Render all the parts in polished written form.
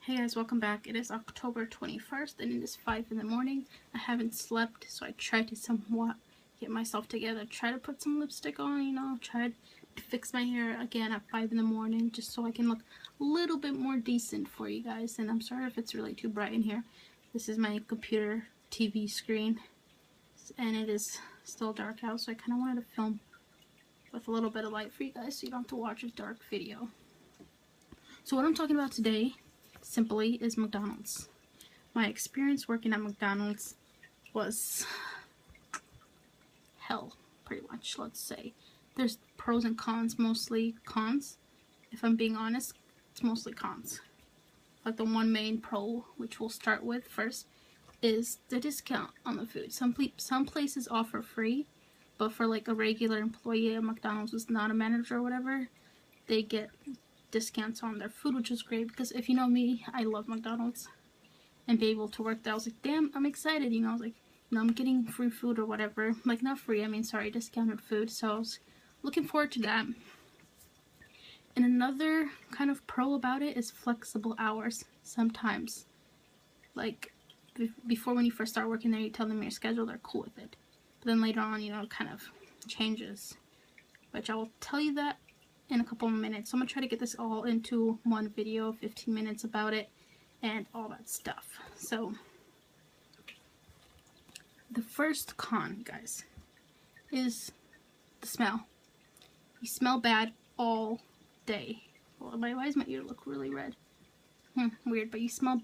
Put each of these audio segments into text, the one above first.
Hey guys, welcome back. It is October 21st and it is 5 in the morning. I haven't slept, so I tried to somewhat get myself together. Try to put some lipstick on, tried to fix my hair again at 5 in the morning just so I can look a little bit more decent for you guys. And I'm sorry if it's really too bright in here. This is my computer TV screen and it is still dark out, so I kind of wanted to film with a little bit of light for you guys so you don't have to watch a dark video. So what I'm talking about today simply is McDonald's. My experience working at McDonald's was hell, pretty much, let's say. There's pros and cons, mostly cons. If I'm being honest, it's mostly cons. Like the one main pro, which we'll start with first, is the discount on the food. Some places offer free, but for like a regular employee at McDonald's who's not a manager or whatever, they get discounts on their food, which was great because if you know me, I love McDonald's, and be able to work there, I was like, damn, I'm excited, I was like, I'm getting free food or whatever, like not free, sorry, discounted food, so I was looking forward to that. And another kind of pro about it is flexible hours. Sometimes, like before, when you first start working there, you tell them your schedule, they're cool with it, but then later on, it kind of changes, which I will tell you that in a couple of minutes. So I'm gonna try to get this all into one video, 15 minutes about it and all that stuff. So the first con, guys, is the smell. You smell bad all day. Well, why does my ear look really red? Weird, but you smell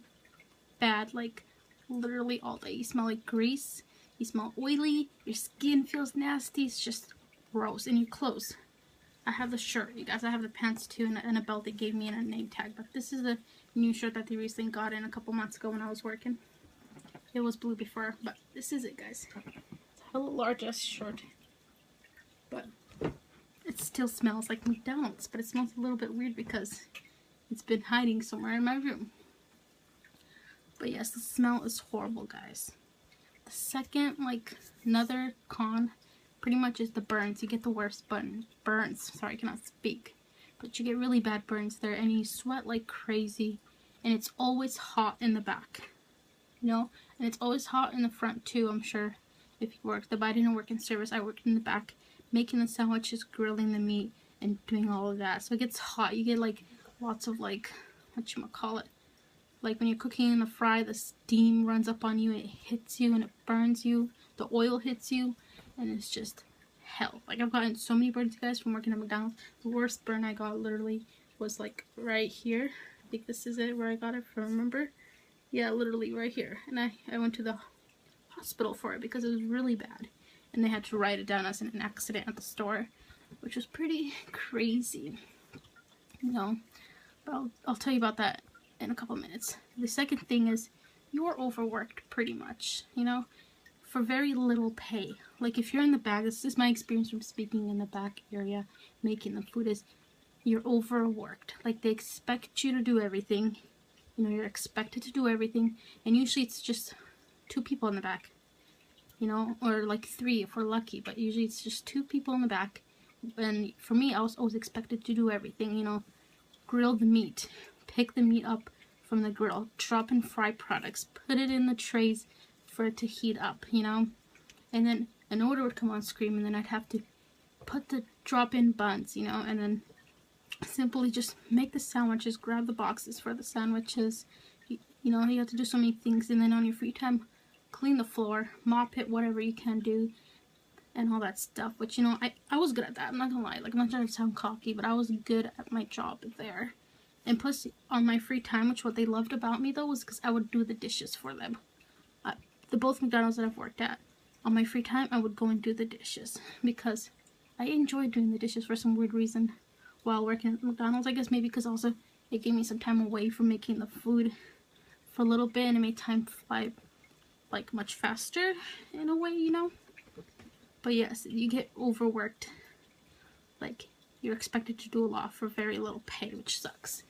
bad like literally all day. You smell like grease, you smell oily, your skin feels nasty, it's just gross. And your clothes. I have the shirt, you guys. I have the pants too, and a belt they gave me and a name tag. But this is a new shirt that they recently got in a couple months ago when I was working. It was blue before, but this is it, guys. It's a little large-ass shirt. But it still smells like McDonald's, but it smells a little bit weird because it's been hiding somewhere in my room. But yes, the smell is horrible, guys. The second, another con, pretty much is the burns. You get the worst burns. Sorry, I cannot speak. But you get really bad burns there, and you sweat like crazy, and it's always hot in the back, and it's always hot in the front too. I'm sure if you work, but I didn't work in service. I worked in the back, making the sandwiches, grilling the meat, and doing all of that. So it gets hot. You get lots of whatchamacallit, like when you're cooking in the fry, the steam runs up on you, it hits you, and it burns you. The oil hits you. And it's just hell. I've gotten so many burns, guys, from working at McDonald's. The worst burn I got literally was right here. I think this is it where I got it from, remember? Yeah, literally right here. And I went to the hospital for it because it was really bad. And they had to write it down as an accident at the store, which was pretty crazy. But I'll tell you about that in a couple minutes. The second thing is you're overworked pretty much, for very little pay. If you're in the back, this is my experience from speaking in the back area, making the food, is you're overworked. They expect you to do everything. You're expected to do everything, and usually it's just 2 people in the back, or 3 if we're lucky, but usually it's just 2 people in the back. And for me, I was always expected to do everything, grill the meat, pick the meat up from the grill, drop in fry products, put it in the trays for it to heat up, and then an order would come on screen, and then I'd have to put the drop-in buns, and then simply just make the sandwiches, grab the boxes for the sandwiches, you have to do so many things, and then on your free time, clean the floor, mop it, whatever you can do, and all that stuff, which, I was good at that, I'm not gonna lie, I'm not trying to sound cocky, but I was good at my job there. And plus, on my free time, which what they loved about me, though, was because I would do the dishes for them. The both McDonald's that I've worked at, on my free time, I would go and do the dishes because I enjoyed doing the dishes for some weird reason while working at McDonald's. I guess maybe because also it gave me some time away from making the food for a little bit, and it made time fly much faster in a way, But yes, you get overworked. You're expected to do a lot for very little pay, which sucks.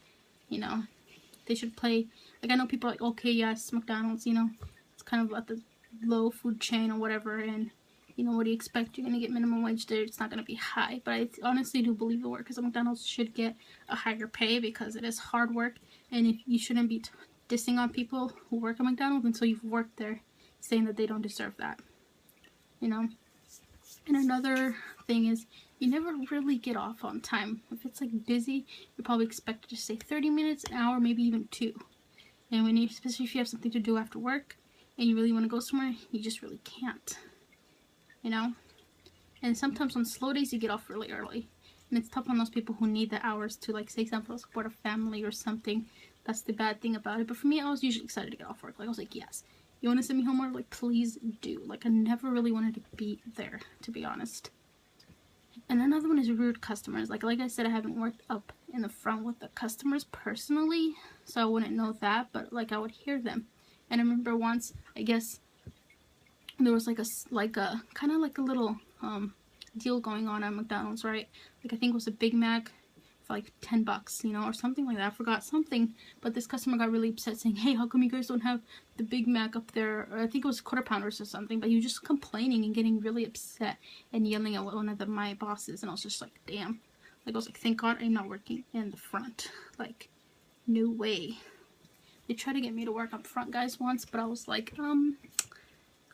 They should play. I know people are like, okay, yes, McDonald's, it's kind of at the low food chain or whatever, and You know, what do you expect? You're going to get minimum wage there. It's not going to be high. But I honestly do believe the workers at McDonald's should get a higher pay because it is hard work. And if you shouldn't be dissing on people who work at McDonald's until you've worked there, saying that they don't deserve that. You know? And another thing is, you never really get off on time. If it's like busy, you're probably expected to stay 30 minutes, an hour, maybe even 2. And when you, especially if you have something to do after work and you really want to go somewhere, you just really can't. You know? And sometimes on slow days you get off really early. And it's tough on those people who need the hours to, like, say something, support a family or something. That's the bad thing about it. But for me, I was usually excited to get off work. Like, I was like, yes. You want to send me home? Like, please do. Like, I never really wanted to be there, to be honest. And another one is rude customers. Like I said, I haven't worked up in the front with the customers personally, so I wouldn't know that, but, like, I would hear them. And I remember once, I guess, there was like a kind of like a little deal going on at McDonald's, right? Like, I think it was a Big Mac for like $10, you know, or something like that. I forgot something, but this customer got really upset saying, hey, how come you guys don't have the Big Mac up there? Or I think it was quarter pounders or something, but he was just complaining and getting really upset and yelling at one of my bosses, and I was just like, damn. Like, I was like, thank God I'm not working in the front. Like, no way. They tried to get me to work up front, guys, once, but I was like,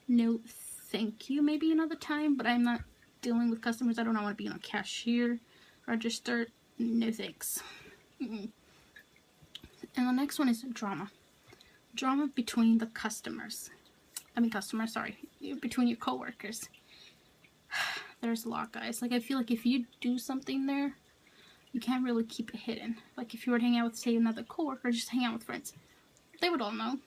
no thank you, maybe another time, but I'm not dealing with customers. I don't want to be on a cashier register. No thanks. And the next one is drama. Drama between the customers. Between your coworkers. There's a lot, guys. Like, I feel like if you do something there, you can't really keep it hidden. Like, if you were to hang out with, say, another coworker, just hang out with friends. They would all know.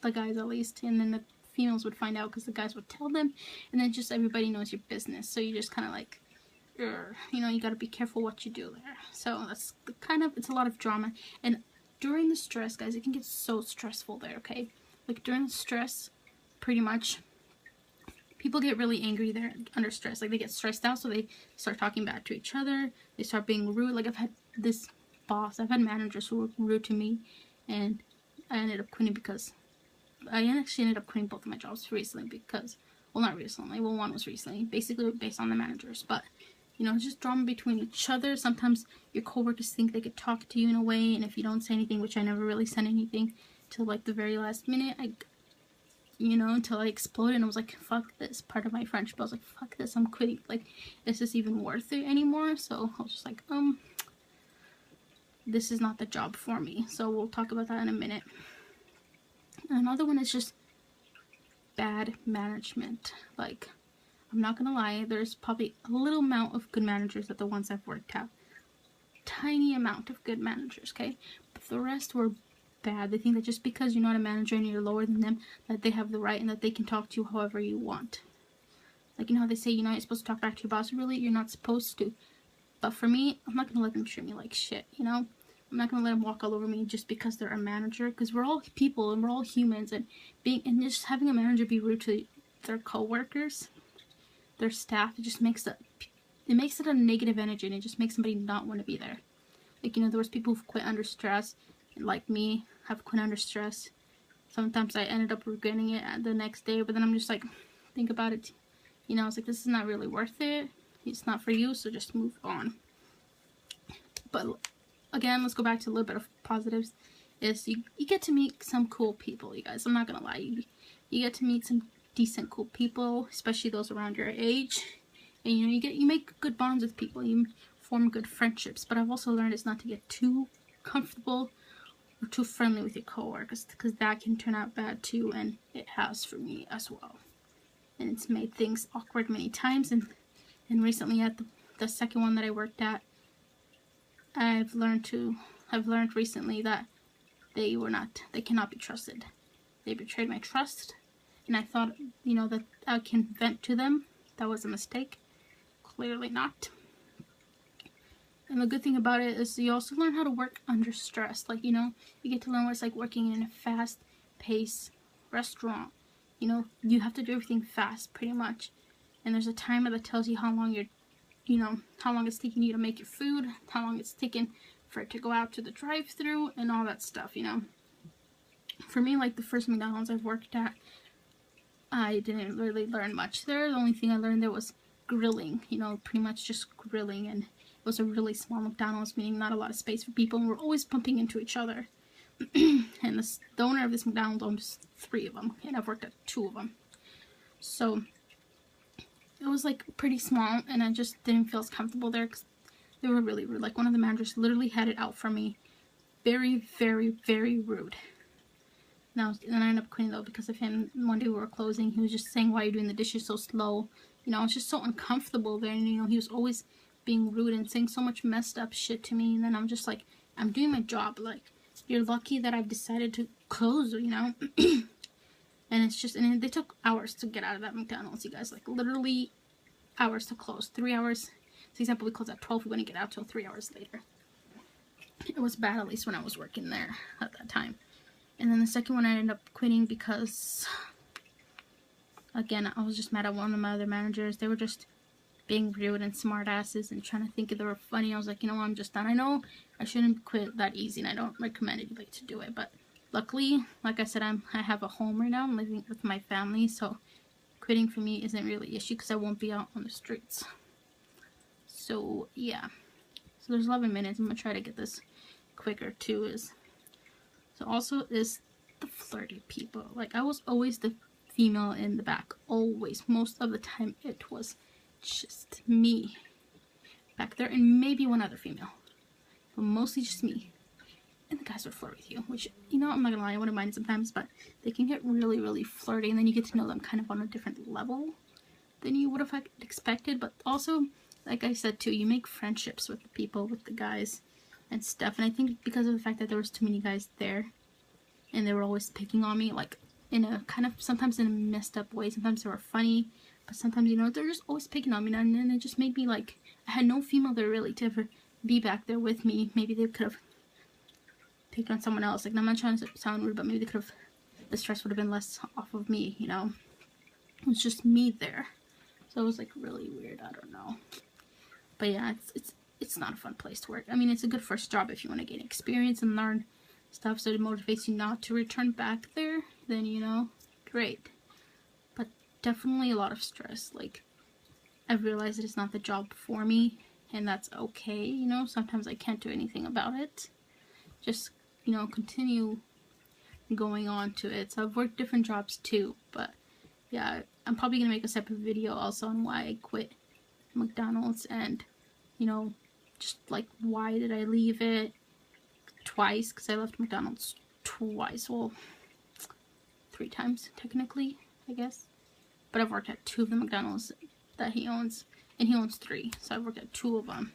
The guys, at least. And then the females would find out because the guys would tell them. And then just everybody knows your business. So you just kind of like, you know, you got to be careful what you do there. So that's it's a lot of drama. And during the stress, guys, it can get so stressful there, okay? Like, during the stress, pretty much, people get really angry there under stress. Like, they get stressed out, so they start talking back to each other. They start being rude. Like, I've had managers who were rude to me, and I ended up quitting because I actually ended up quitting both of my jobs recently because, well, not recently. Well, one was recently, basically based on the managers. But, you know, it's just drama between each other. Sometimes your coworkers think they could talk to you in a way, and if you don't say anything, which I never really said anything till, like, the very last minute, until I exploded, and I was like, fuck this. Part of my friendship, I was like, fuck this, I'm quitting. Like, is this even worth it anymore? So I was just like, this is not the job for me. So we'll talk about that in a minute. Another one is just bad management. Like, I'm not gonna lie, there's probably a little amount of good managers at the ones I've worked at. Tiny amount of good managers, okay? But the rest were bad. They think that just because you're not a manager and you're lower than them, that they have the right and that they can talk to you however you want. Like, you know how they say you're not supposed to talk back to your boss? Really, you're not supposed to. But for me, I'm not gonna let them treat me like shit, you know? I'm not gonna let them walk all over me just because they're a manager, because we're all people and we're all humans, and just having a manager be rude to their co-workers, their staff, it just makes it a negative energy, and it just makes somebody not want to be there. Like, you know, there was people who've quit under stress, and like me, have quit under stress. Sometimes I ended up regretting it the next day, but then I'm just like, think about it. You know, I was like, this is not really worth it. It's not for you, so just move on. But again, let's go back to a little bit of positives. Is you get to meet some cool people, you guys. I'm not gonna lie. You get to meet some decent, cool people, especially those around your age. And, you know, you make good bonds with people. You form good friendships. But I've also learned it's not to get too comfortable or too friendly with your coworkers, because that can turn out bad too, and it has for me as well. And it's made things awkward many times. And recently at the second one that I worked at, I've learned recently that they cannot be trusted. They betrayed my trust, and I thought, you know, that I can vent to them. That was a mistake. Clearly not. And the good thing about it is you also learn how to work under stress. Like, you know, you get to learn what it's like working in a fast-paced restaurant. You know, you have to do everything fast, pretty much. And there's a timer that tells you how long how long it's taking you to make your food, how long it's taking for it to go out to the drive-thru, and all that stuff, you know. For me, like, the first McDonald's I've worked at, I didn't really learn much there. The only thing I learned there was grilling, you know, pretty much just grilling. And it was a really small McDonald's, meaning not a lot of space for people, and we're always bumping into each other. And the owner of this McDonald's owns 3 of them, and I've worked at 2 of them. So it was like pretty small, and I just didn't feel as comfortable there because they were really rude. Like, one of the managers literally had it out for me. Very, very, very rude. Now, then I ended up quitting though because of him. One day we were closing, he was just saying, "Why are you doing the dishes so slow?" You know, I was just so uncomfortable there, and you know, he was always being rude and saying so much messed up shit to me. And then I'm just like, I'm doing my job. Like, you're lucky that I've decided to close, you know. And it's just, and they took hours to get out of that McDonald's, you guys. Like, literally hours to close. 3 hours. For example, we closed at 12. We wouldn't get out till 3 hours later. It was bad, at least when I was working there at that time. And then the second one I ended up quitting because, again, I was just mad at one of my other managers. They were just being rude and smart asses and trying to think they were funny. I was like, you know what, I'm just done. I know I shouldn't quit that easy, and I don't recommend anybody to do it, but luckily, like I said, I have a home right now. I'm living with my family, so quitting for me isn't really an issue because I won't be out on the streets. So yeah, so there's 11 minutes. I'm gonna try to get this quicker too. So also is the flirty people. Like, I was always the female in the back, always. Most of the time it was just me back there, and maybe one other female, but mostly just me. And the guys would flirt with you, which, you know, I'm not gonna lie, I wouldn't mind sometimes, but they can get really, really flirty, and then you get to know them kind of on a different level than you would have expected. But also, like I said too, you make friendships with the people, with the guys and stuff. And I think because of the fact that there was too many guys there, and they were always picking on me, like, in a kind of, sometimes in a messed up way. Sometimes they were funny, but sometimes, you know, they're just always picking on me, and then it just made me, like, I had no female there really to ever be back there with me. Maybe they could have picked on someone else. Like, I'm not trying to sound rude, but maybe they could have, the stress would have been less off of me, you know. It was just me there, so it was like really weird. I don't know, but yeah, it's not a fun place to work. I mean, it's a good first job if you want to gain experience and learn stuff, so it motivates you not to return back there. Then, you know, great. But definitely a lot of stress. Like, I've realized that it's not the job for me, and that's okay. You know, sometimes I can't do anything about it. Just, you know, continue going on to it. So I've worked different jobs too, but yeah, I'm probably gonna make a separate video also on why I quit McDonald's, and, you know, just like why did I leave it twice, because I left McDonald's twice, well, 3 times technically, I guess, but I've worked at 2 of the McDonald's that he owns, and he owns 3, so I've worked at 2 of them.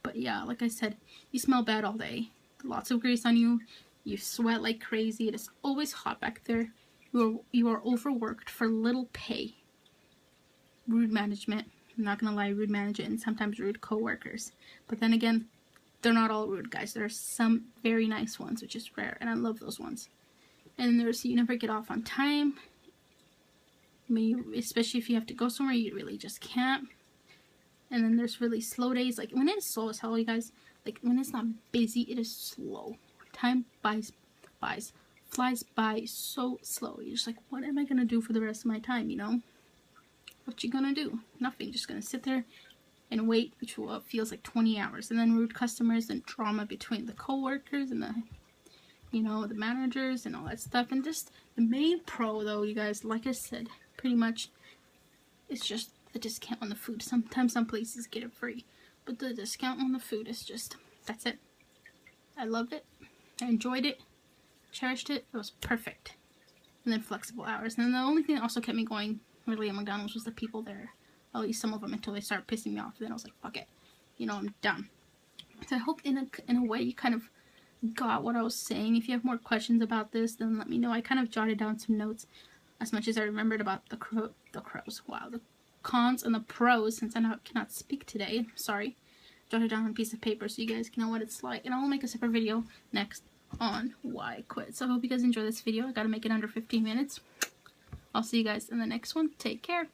But yeah, like I said, you smell bad all day, lots of grease on you, you sweat like crazy, it is always hot back there, you are overworked for little pay, rude management. I'm not gonna lie, rude management, and sometimes rude co-workers. But then again, they're not all rude, guys. There are some very nice ones, which is rare, and I love those ones. And there's, you never get off on time. I mean, especially if you have to go somewhere, you really just can't. And then there's really slow days. Like, when it's slow as hell, you guys, like, when it's not busy, it is slow. Time flies by so slow. You're just like, what am I gonna do for the rest of my time, you know? What you gonna do? Nothing. Just gonna sit there and wait, which feels like 20 hours. And then rude customers and drama between the co-workers and the, you know, the managers and all that stuff. And just the main pro, though, you guys, like I said, pretty much, it's just the discount on the food. Sometimes some places get it free, but the discount on the food is just, that's it. I loved it. I enjoyed it. Cherished it. It was perfect. And then flexible hours. And then the only thing that also kept me going really at McDonald's was the people there. At least some of them, until they started pissing me off. Then I was like, fuck it. You know, I'm done. So I hope in a way you kind of got what I was saying. If you have more questions about this, then let me know. I kind of jotted down some notes as much as I remembered about the crows. Wow, the cons and the pros, since I cannot speak today. Sorry. Jotted down on a piece of paper so you guys can know what it's like. And I will make a separate video next on why I quit. So I hope you guys enjoy this video. I gotta make it under 15 minutes. I'll see you guys in the next one. Take care.